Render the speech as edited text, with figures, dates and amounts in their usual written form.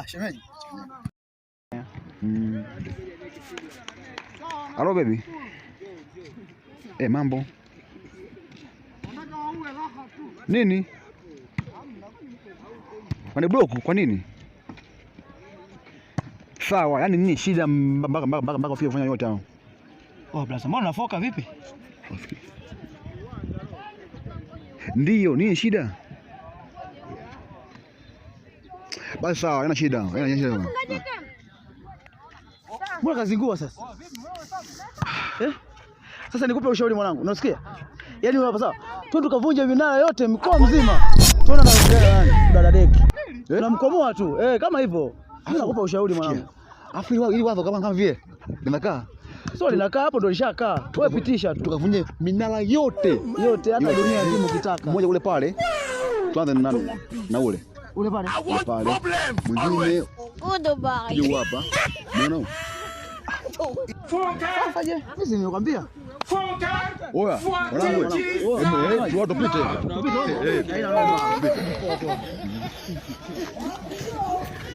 Shemeji. Hello baby. Mambo. Nini? Wane bloku kwa nini? Sawa, yani nini shida mpaka ufike kufanya yote hao? Oh, brother, mbona unafoka vipi? Ndio, nini shida? Basi sawa, haina shida. Mbona kazingua sasa? Sasa nikupe ushauri mwanangu, unasikia? Yaani wewe hapa sawa. Twende tukavunja vinara yote mkoa mzima. Tuona na dada deki. Tunamkomoa tu. Kama hivyo. Mimi nakupa ushauri mwanangu. Afu ili wazo kama vile linakaa. Sio linakaa hapo ndo lishakaa. Wewe pitisha tu. Tukavunje minara yote hata dunia nzima ukitaka. Mmoja kule pale. Tuanze na ule. Ule pale. Mwingine yuko hapa. Unaona? Sasa je, mimi nimekwambia. Oya, wanangu. Watu pite.